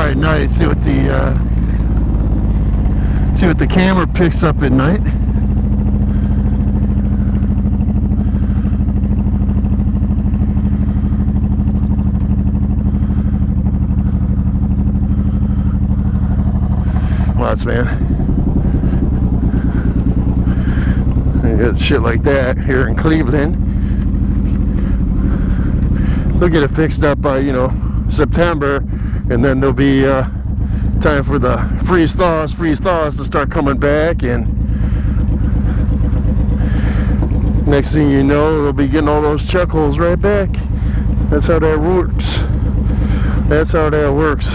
try at night, see what the camera picks up at night. Lots, man. You got shit like that here in Cleveland. They'll get it fixed up by, you know, September, and then there'll be time for the freeze thaws to start coming back, and next thing you know, they'll be getting all those chuck holes right back. That's how that works. That's how that works.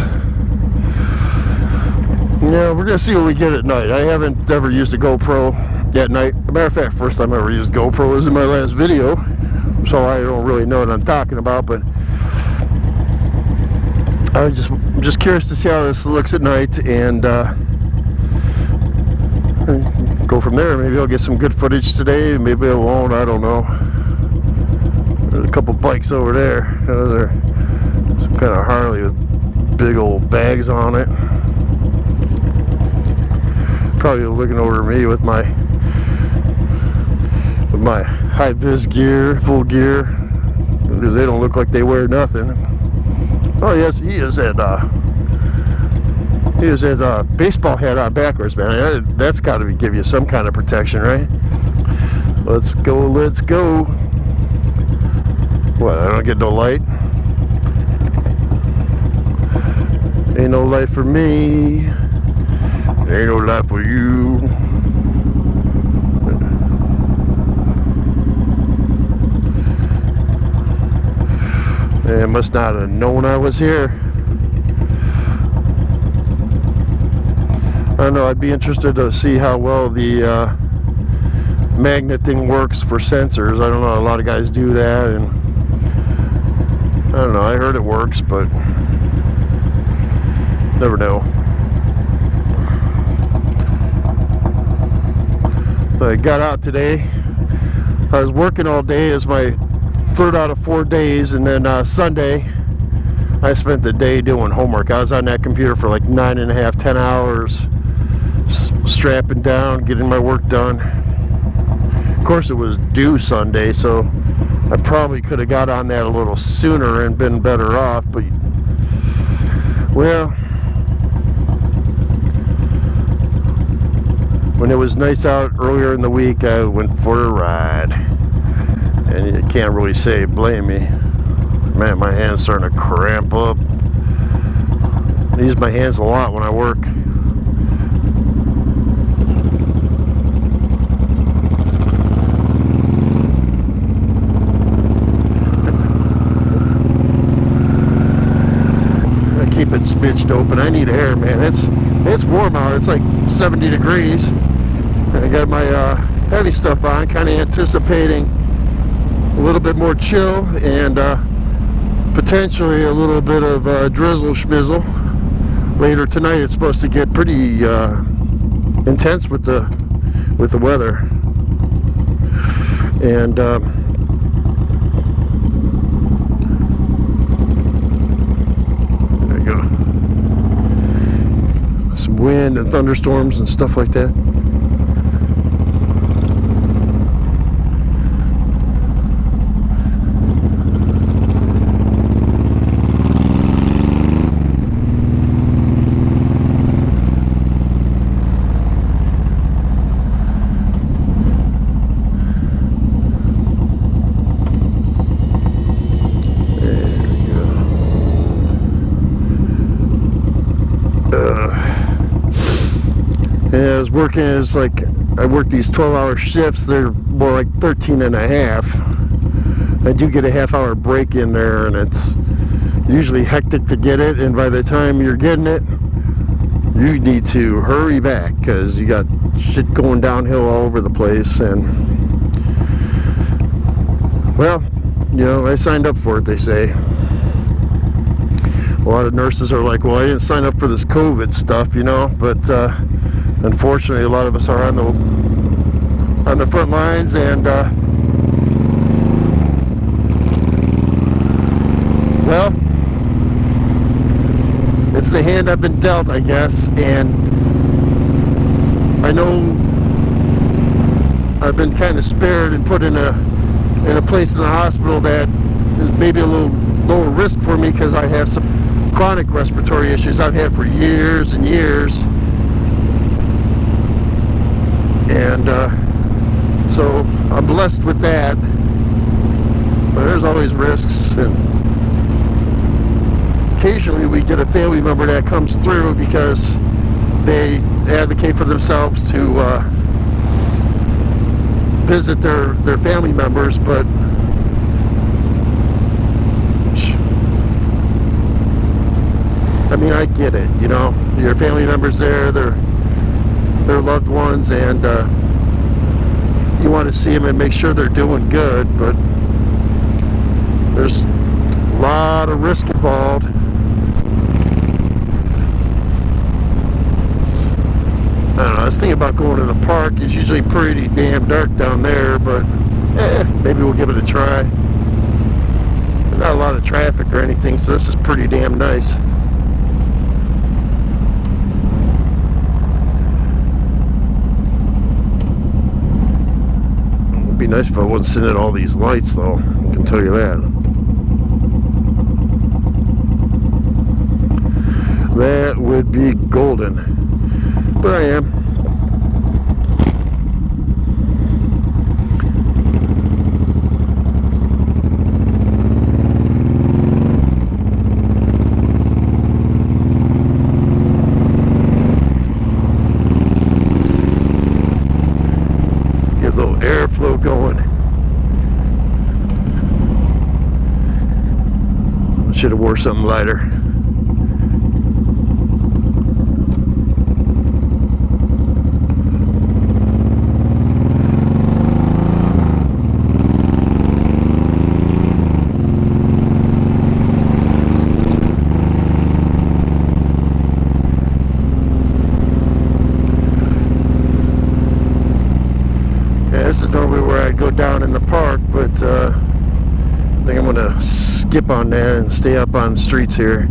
Yeah, we're gonna see what we get at night. I haven't ever used a GoPro at night. As a matter of fact, first time I ever used GoPro was in my last video, so I don't really know what I'm talking about, but I'm just curious to see how this looks at night, and go from there. Maybe I'll get some good footage today, maybe I won't, I don't know. There's a couple bikes over there. They're some kind of Harley with big old bags on it. Probably looking over me with my high-vis gear, full gear, because they don't look like they wear nothing. Oh yes, he is at baseball hat on backwards, man. That's got to give you some kind of protection, right? Let's go, let's go. What, I don't get no light? Ain't no light for me. Ain't no light for you. They must not have known I was here. I don't know, I'd be interested to see how well the magnet thing works for sensors. I don't know, a lot of guys do that, and I don't know, I heard it works, but never know. So I got out today. I was working all day as my third out of 4 days, and then Sunday I spent the day doing homework. I was on that computer for like 9.5, 10 hours, strapping down, getting my work done. Of course, it was due Sunday, so I probably could have got on that a little sooner and been better off, but well, when it was nice out earlier in the week, I went for a ride. And you can't really say blame me. Man, my hand's starting to cramp up. I use my hands a lot when I work. I keep it spitched open. I need air, man. It's warm out. It's like 70 degrees. I got my heavy stuff on, kind of anticipating a little bit more chill and potentially a little bit of drizzle schmizzle. Later tonight it's supposed to get pretty intense with the weather, and there you go. Some wind and thunderstorms and stuff like that. Yeah, I was working as like, I work these 12-hour shifts. They're more like 13.5. I do get a half-hour break in there, and it's usually hectic to get it, and by the time you're getting it, you need to hurry back because you got shit going downhill all over the place. And well, you know, I signed up for it, they say. A lot of nurses are like, well, I didn't sign up for this COVID stuff, you know, but unfortunately a lot of us are on the front lines, and well, it's the hand I've been dealt, I guess, and I know I've been kind of spared and put in a place in the hospital that is maybe a little lower risk for me because I have some chronic respiratory issues I've had for years and years, and so I'm blessed with that, but there's always risks, and occasionally we get a family member that comes through because they advocate for themselves to visit their family members, but I mean, I get it, you know, your family members there, their loved ones, and you want to see them and make sure they're doing good, but there's a lot of risk involved. I don't know, I was thinking about going to the park. It's usually pretty damn dark down there, but maybe we'll give it a try. There's not a lot of traffic or anything, so this is pretty damn nice. It'd be nice if I wasn't sitting at all these lights, though, I can tell you that. That would be golden. But I am. Get a little airflow going. I should have wore something lighter. This is normally where I'd go down in the park, but I think I'm going to skip on that and stay up on the streets here.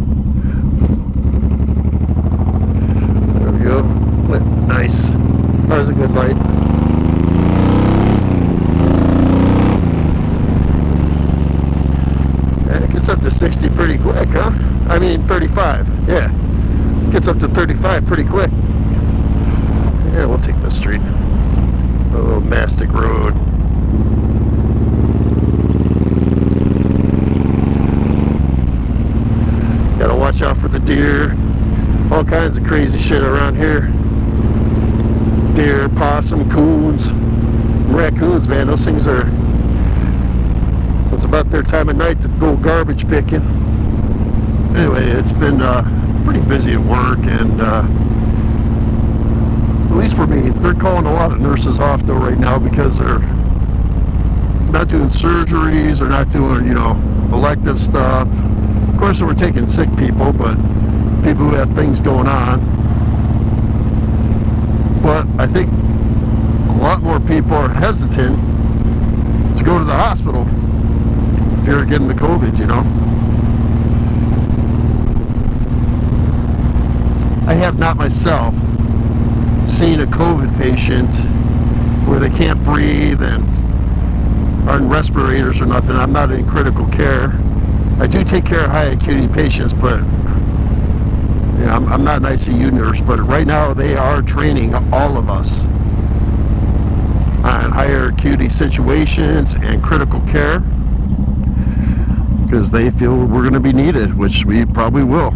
There we go. Nice. That was a good light. And it gets up to 60 pretty quick, huh? I mean 35, yeah. It gets up to 35 pretty quick. Yeah, we'll take this street. Oh, Mastic Road. Gotta watch out for the deer. All kinds of crazy shit around here. Deer, possum, coons, raccoons, man. Those things are... It's about their time of night to go garbage picking. Anyway, it's been pretty busy at work, and at least for me, they're calling a lot of nurses off though right now because they're not doing surgeries, they're not doing, you know, elective stuff. Of course, we're taking sick people, but people who have things going on. But I think a lot more people are hesitant to go to the hospital if you're getting the COVID, you know. I have not myself seen a COVID patient where they can't breathe and are in respirators or nothing. I'm not in critical care. I do take care of high acuity patients, but you know, I'm not an ICU nurse, but right now they are training all of us on higher acuity situations and critical care because they feel we're going to be needed, which we probably will.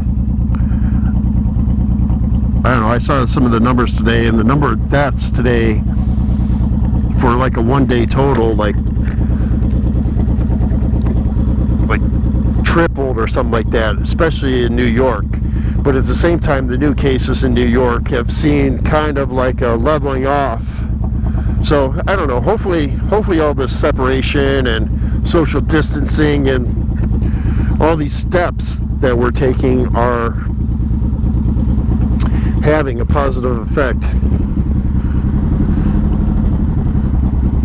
I don't know, I saw some of the numbers today, and the number of deaths today for like a one-day total, like tripled or something like that, especially in New York. But at the same time, the new cases in New York have seen kind of like a leveling off. So, I don't know, hopefully all this separation and social distancing and all these steps that we're taking are having a positive effect,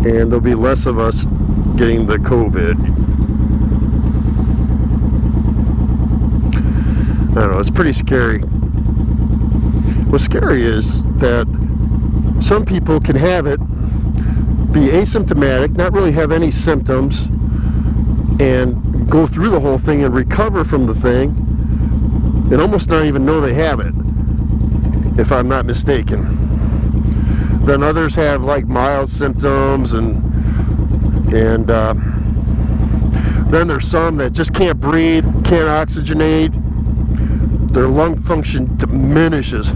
and there'll be less of us getting the COVID. I don't know, it's pretty scary. what's scary is that some people can have it, be asymptomatic, not really have any symptoms, and go through the whole thing and recover from the thing, and almost not even know they have it, if I'm not mistaken. Then others have like mild symptoms, and then there's some that just can't breathe, can't oxygenate, their lung function diminishes.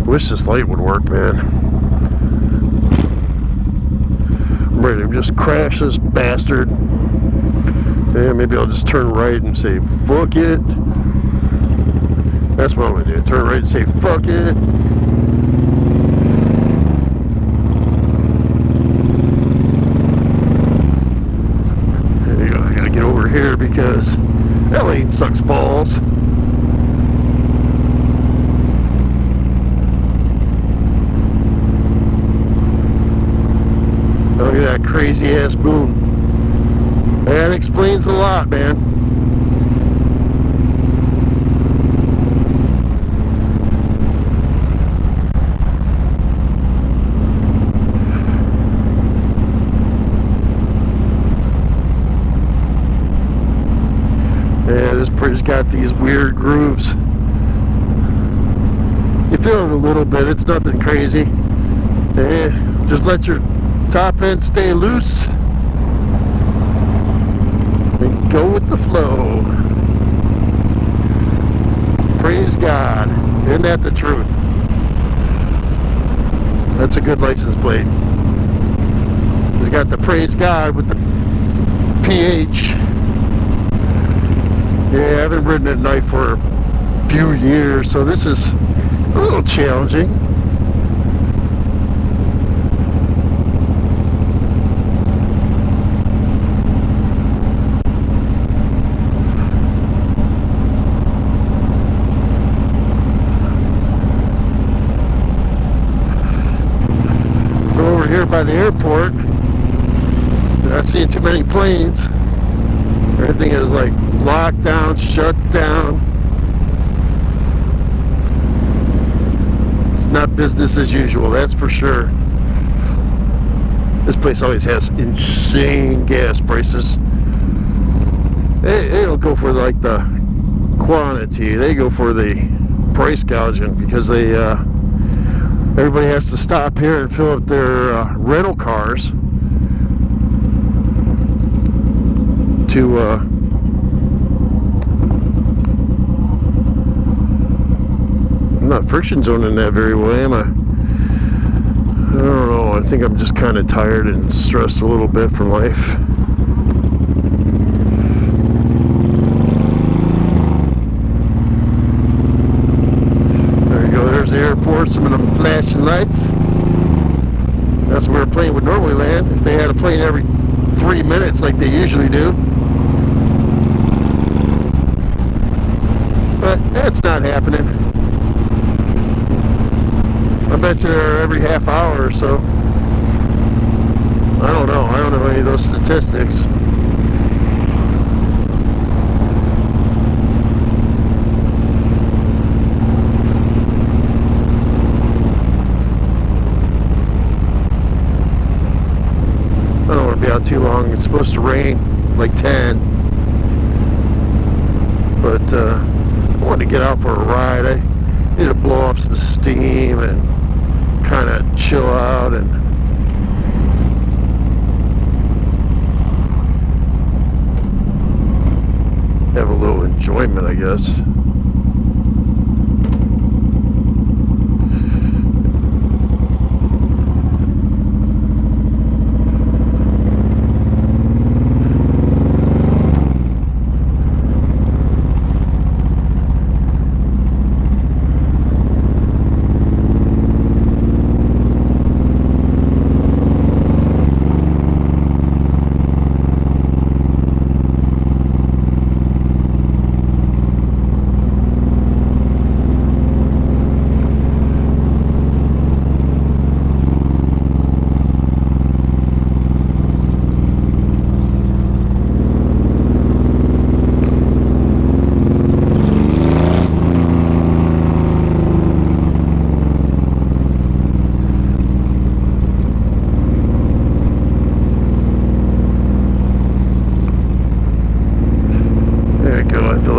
Wish this light would work, man. I'm ready to just crash this bastard. Yeah, maybe I'll just turn right and say, fuck it. That's what I'm gonna do. Turn right and say, fuck it. There you go. I gotta get over here because that lane sucks balls. Look at that crazy ass boom. That explains a lot, man. Yeah, this bridge got these weird grooves. You feel it a little bit, it's nothing crazy. Yeah, just let your top end stay loose and go with the flow. Praise God. Isn't that the truth? That's a good license plate. It's got the praise God with the PH. Yeah, I haven't ridden at night for a few years, so this is a little challenging. Here by the airport, not seeing too many planes. Everything is like locked down, shut down. It's not business as usual, that's for sure. This place always has insane gas prices. They don't go for like the quantity, they go for the price gouging because they everybody has to stop here and fill up their rental cars to I'm not friction zoning that very well, am I? I don't know, I think I'm just kind of tired and stressed a little bit from life. There's the airport, some of them flashing lights. That's where a plane would normally land if they had a plane every 3 minutes like they usually do. But that's not happening. I bet you they're every half hour or so. I don't know. I don't know any of those statistics. Out too long. It's supposed to rain like 10, but I wanted to get out for a ride. I need to blow off some steam and kind of chill out and have a little enjoyment, I guess.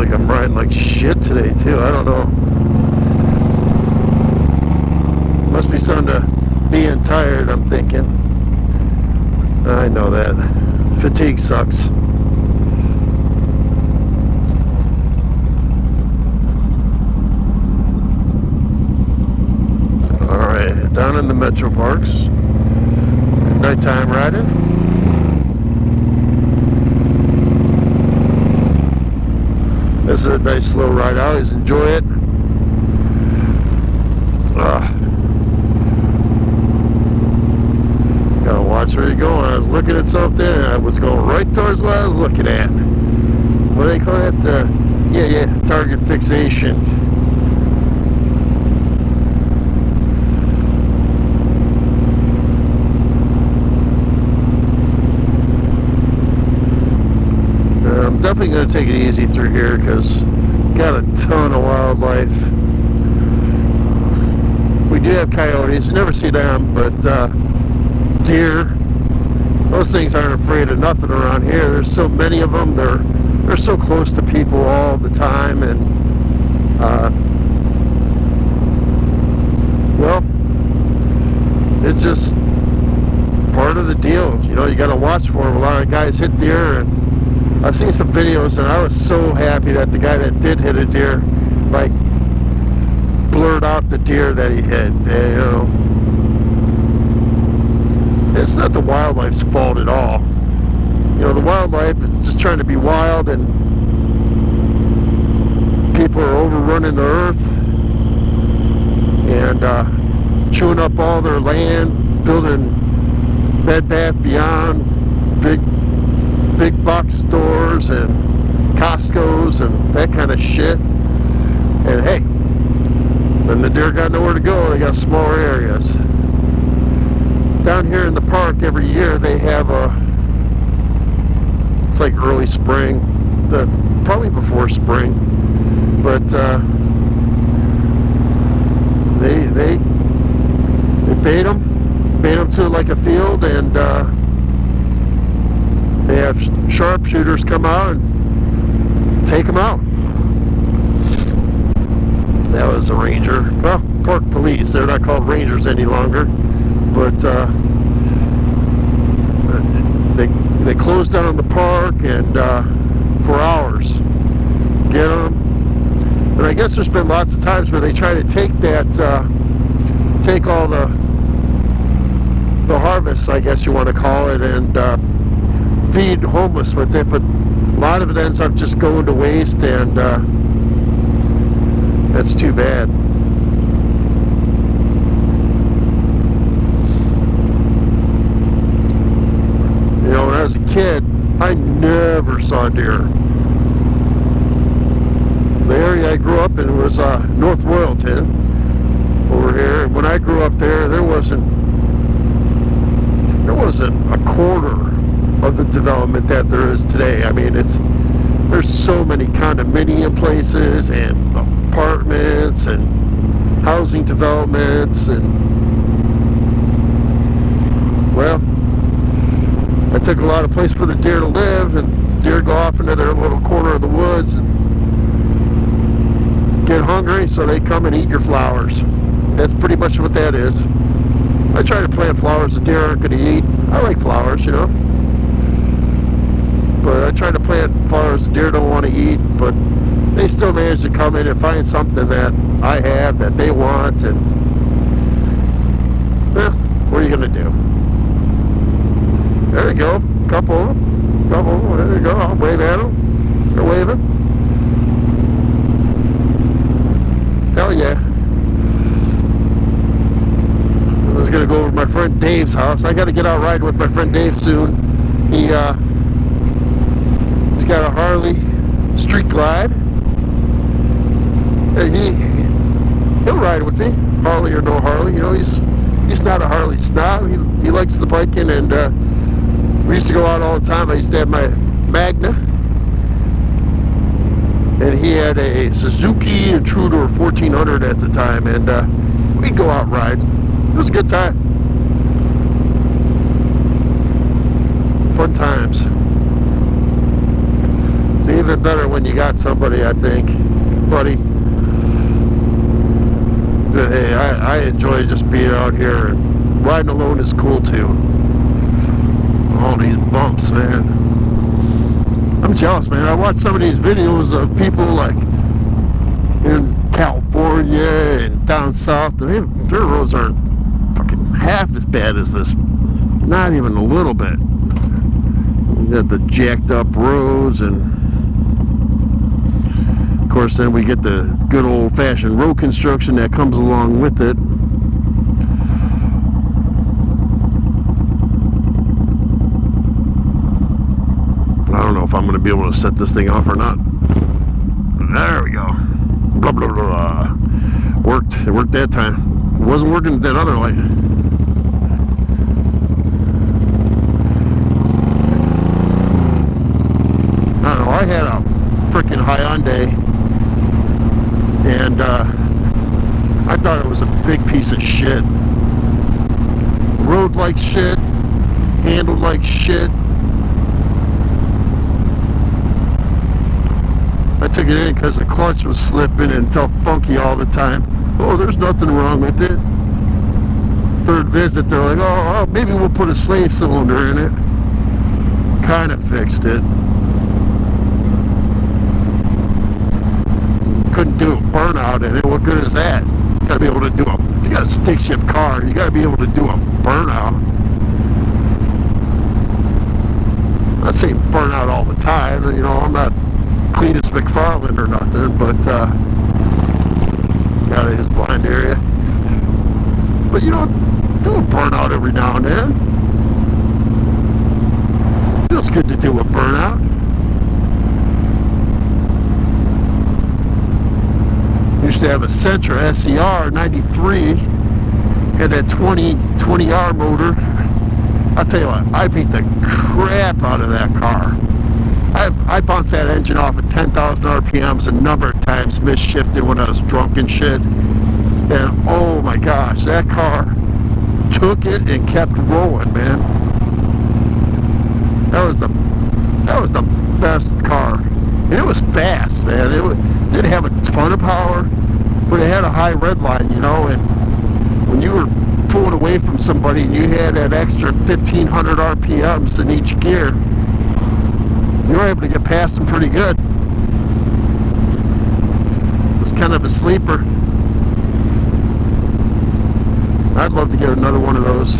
like I'm riding like shit today too. I don't know. Must be something to being tired, I'm thinking. I know that. Fatigue sucks. Alright, down in the metro parks. Nighttime riding. This is a nice slow ride. I always enjoy it. Gotta watch where you're going. I was looking at something and I was going right towards what I was looking at. What do they call it? Yeah, target fixation. I'm definitely going to take it easy through here because got a ton of wildlife. We do have coyotes. You never see them, but deer. Those things aren't afraid of nothing around here. There's so many of them. They're so close to people all the time, and well, it's just part of the deal. You know, you got to watch for them. A lot of guys hit deer, and I've seen some videos, and I was so happy that the guy that did hit a deer, like, blurred out the deer that he hit. And, you know, it's not the wildlife's fault at all. You know, the wildlife is just trying to be wild, and people are overrunning the earth and chewing up all their land, building Bed Bath Beyond, big box stores and Costco's and that kind of shit. And hey, when the deer got nowhere to go, they got smaller areas. Down here in the park every year they have it's like early spring, probably before spring, but they bait them to like a field, and they have sharpshooters come out and take them out. That was a ranger. Well, park police. They're not called rangers any longer. But they closed down the park and for hours. Get them. And I guess there's been lots of times where they try to take take all the harvest, I guess you want to call it, and feed homeless with it, but a lot of it ends up just going to waste, and that's too bad. You know, when I was a kid, I never saw deer. The area I grew up in was North Royalton over here, and when I grew up there wasn't a quarter of the development that there is today. I mean, there's so many condominium places and apartments and housing developments, and well, I took a lot of place for the deer to live, and deer go off into their little corner of the woods and get hungry, so they come and eat your flowers. That's pretty much what that is. I try to plant flowers the deer aren't going to eat. I like flowers, you know. But I try to plant flowers the deer don't want to eat, but they still manage to come in and find something that I have that they want, and what are you going to do? There you go. Couple. There you go. I'll wave at them. They're waving. Hell yeah. I was going to go over to my friend Dave's house. I got to get out riding with my friend Dave soon. He's got a Harley Street Glide. And he'll ride with me, Harley or no Harley. You know, he's not a Harley snob. He likes the biking, and we used to go out all the time. I used to have my Magna, and he had a Suzuki Intruder 1400 at the time, and we'd go out riding. It was a good time. Fun times. Even better when you got somebody, I think, buddy. But hey, I enjoy just being out here, and riding alone is cool too. All these bumps, man. I'm jealous, man. I watch some of these videos of people like in California and down south, and their roads aren't fucking half as bad as this. Not even a little bit. You got the jacked up roads, and of course then we get the good old-fashioned road construction that comes along with it. I don't know if I'm going to be able to set this thing off or not. There we go. Blah, blah, blah, blah. Worked. It worked that time. It wasn't working at that other light. I don't know. I had a freaking Hyundai, and I thought it was a big piece of shit. Rode like shit. Handled like shit. I took it in because the clutch was slipping and felt funky all the time. Oh, there's nothing wrong with it. Third visit, they're like, oh, maybe we'll put a slave cylinder in it. Kind of fixed it. Couldn't do a burnout in it. What good is that? You gotta be able to do if you got a stick shift car, you gotta be able to do a burnout. I'm not saying burnout all the time, you know, I'm not Cletus McFarland or nothing, but out of his blind area. But you know, do a burnout every now and then. Feels good to do a burnout. Used to have a Sentra SCR 93, had that 20R motor. I'll tell you what, I beat the crap out of that car. I bounced that engine off at 10,000 RPMs a number of times, misshifted when I was drunk and shit. And oh my gosh, that car took it and kept rolling, man. That was the best car. And it was fast, man. It didn't have a ton of power, but it had a high red line, you know. And when you were pulling away from somebody and you had that extra 1,500 RPMs in each gear, you were able to get past them pretty good. It was kind of a sleeper. I'd love to get another one of those.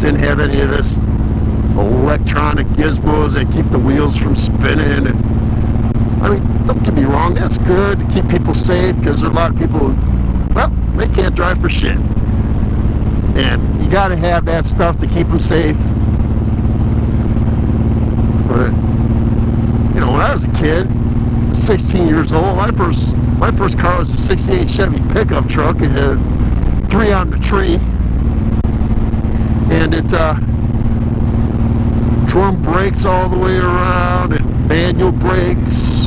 Didn't have any of this electronic gizmos that keep the wheels from spinning. And, I mean, don't get me wrong, that's good to keep people safe, because there are a lot of people who, well, they can't drive for shit. And you got to have that stuff to keep them safe. But you know, when I was a kid, 16 years old, my first car was a '68 Chevy pickup truck. It had 3 on the tree, and it drum brakes all the way around and manual brakes.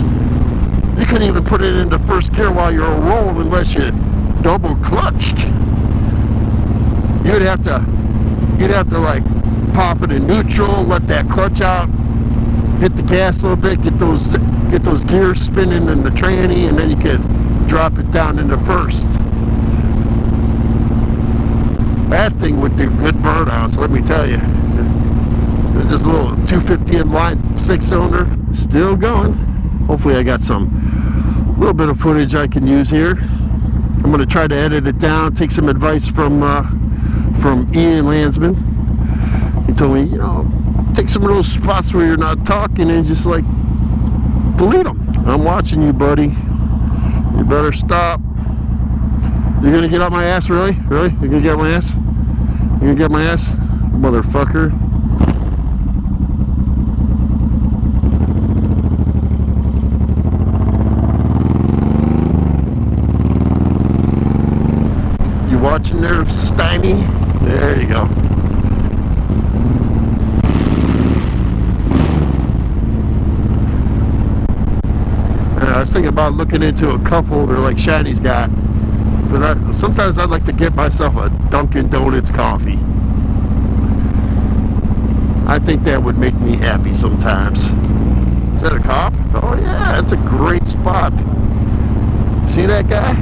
You couldn't even put it into first gear while you were rolling unless you double clutched. You'd have to like pop it in neutral, let that clutch out, hit the gas a little bit, get those gears spinning in the tranny, and then you could drop it down into first. That thing would do good burnouts, let me tell you. Just a little 250 inline 6-cylinder, still going. Hopefully I got some little bit of footage I can use here. I'm going to try to edit it down, take some advice from Ian Landsman. He told me, you know, take some of those spots where you're not talking and just like delete them. I'm watching you, buddy. You better stop. You're gonna get on my ass, really? Really? You're gonna get on my ass? You're gonna get my ass? Motherfucker. You watching there, Stymie? There you go. I was thinking about looking into a cup holder like Shiny's got, but sometimes I'd like to get myself a Dunkin' Donuts coffee. I think that would make me happy sometimes. Is that a cop? Oh yeah, it's a great spot. See that guy?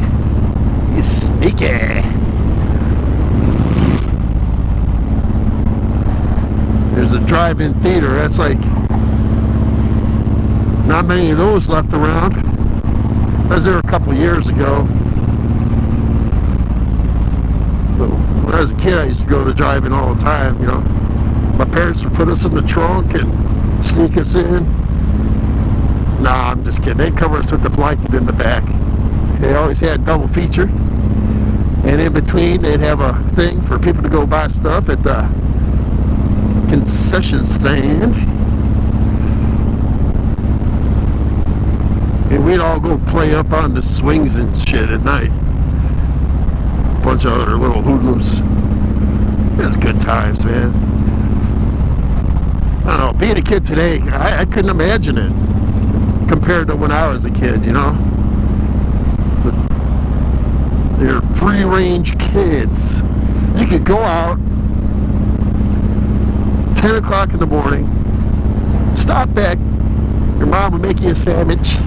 He's sneaky. There's a drive-in theater. That's like not many of those left around. I was there a couple years ago. But when I was a kid, I used to go to drive-in all the time, you know. My parents would put us in the trunk and sneak us in. Nah, I'm just kidding. They'd cover us with the blanket in the back. They always had double feature. And in between, they'd have a thing for people to go buy stuff at the concession stand. And we'd all go play up on the swings and shit at night. Bunch of other little hoodlums. It was good times, man. I don't know, being a kid today, I couldn't imagine it compared to when I was a kid, you know. But they're free-range kids. You could go out 10 o'clock in the morning, stop back, your mom would make you a sandwich.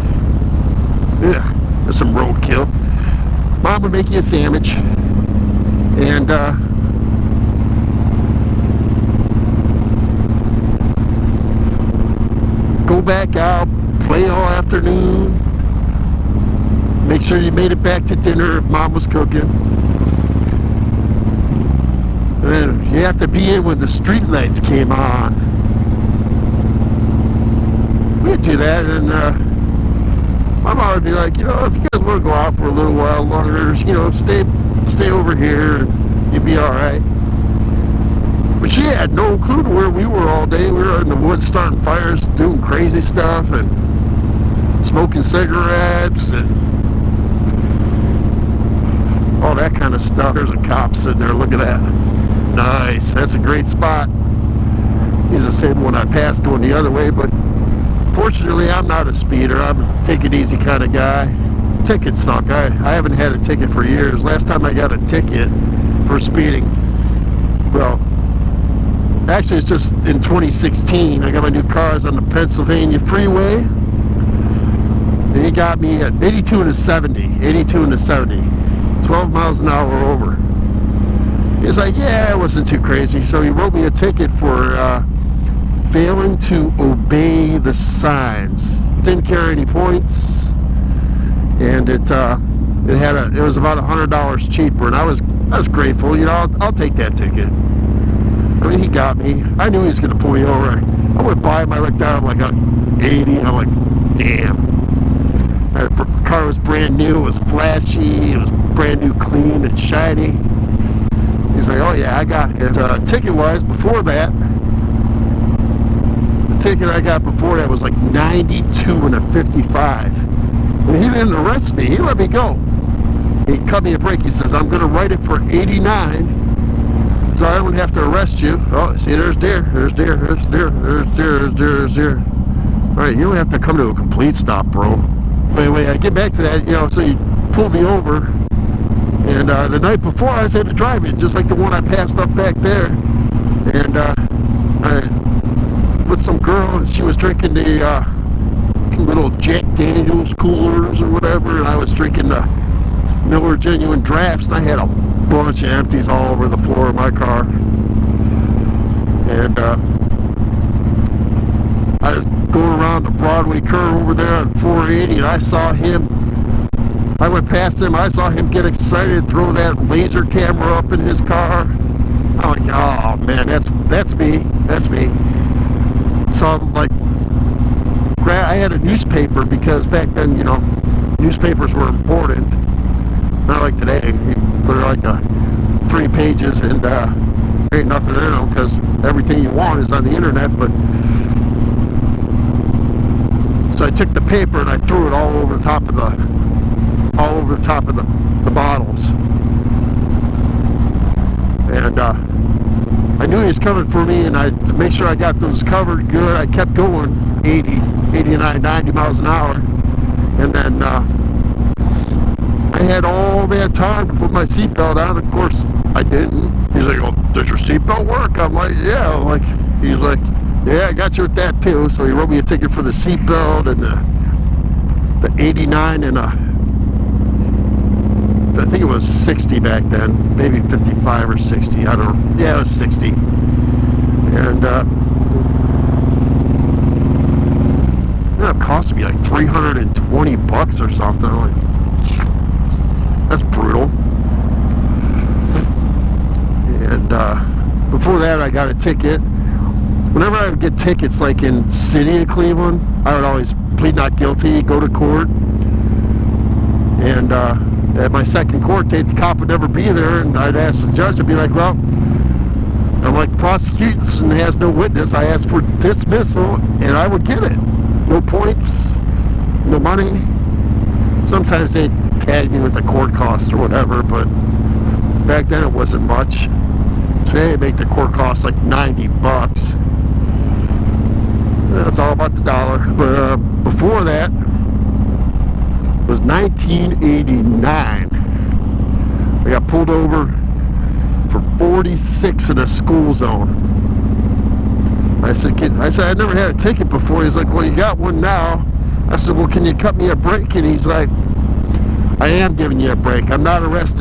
Ugh, there's some roadkill. Mom would make you a sandwich, and go back out, play all afternoon, make sure you made it back to dinner if mom was cooking. And then you have to be in when the street lights came on. We'd do that, and my mom would be like, you know, if you guys want to go out for a little while longer, you know, stay over here and you'll be alright. But she had no clue to where we were all day. We were in the woods starting fires, doing crazy stuff, and smoking cigarettes, and all that kind of stuff. There's a cop sitting there, look at that. Nice, that's a great spot. He's the same one I passed going the other way, but fortunately I'm not a speeder. I'm a take it easy kind of guy. Ticket suck. I haven't had a ticket for years. Last time I got a ticket for speeding, well, actually it's just in 2016. I got my new cars on the Pennsylvania freeway, and he got me at 82 and a 70, 82 and a 70, 12 miles an hour over. He's like, yeah, it wasn't too crazy. So he wrote me a ticket for failing to obey the signs. Didn't carry any points, and it was about $100 cheaper, and I was grateful. You know, I'll take that ticket. I mean, he got me. I knew he was going to pull me over. I went by him. I looked down. I'm like, 80. I'm like, damn. The car was brand new. It was flashy. It was brand new, clean and shiny. He's like, oh yeah, I got it. Ticket-wise, before that, the ticket I got before that was like 92 and a 55. And he didn't arrest me. He let me go. He cut me a break. He says, I'm going to write it for 89, so I don't have to arrest you. Oh, see, there's deer. There's deer. There's deer. There's deer. There's deer. There's deer. All right, you don't have to come to a complete stop, bro. Anyway, I get back to that, you know, so he pulled me over. And the night before, I had to drive it, just like the one I passed up back there. And I with some girl, and she was drinking the little Jack Daniels coolers or whatever, and I was drinking the Miller Genuine Drafts, and I had a bunch of empties all over the floor of my car. And I was going around the Broadway curve over there on 480, and I saw him. I went past him, I saw him get excited, throw that laser camera up in his car. I'm like, oh man, that's me, that's me. So I'm like, I had a newspaper, because back then, you know, newspapers were important. Not like today. You put it like 3 pages and there ain't nothing in them, because everything you want is on the internet. But so I took the paper and I threw it all over the top of the bottles, and I knew he was coming for me, and to make sure I got those covered good, I kept going 80, 89, 90 miles an hour, and then I had all that time to put my seatbelt on. Of course, I didn't. He's like, oh, does your seatbelt work? I'm like, yeah. I'm like, He's like, yeah, I got you with that too. So he wrote me a ticket for the seatbelt and the 89 and I think it was 60 back then, maybe 55 or 60. I don't know. Yeah, it was 60. And it cost me like 320 bucks or something. I'm like, that's brutal. And before that, I got a ticket. Whenever I would get tickets, like in city of Cleveland, I would always plead not guilty, go to court, and at my second court date, the cop would never be there, and I'd ask the judge, I'd be like, well, I'm like, the prosecution has no witness. I asked for dismissal, and I would get it. No points, no money. Sometimes they tag me with a court cost or whatever, but back then it wasn't much. Today they make the court cost like 90 bucks. That's all about the dollar. But before that was 1989. I got pulled over for 46 in a school zone. I said I never had a ticket before. He's like, well, you got one now. I said, well, can you cut me a break? And he's like, I am giving you a break. I'm not arrested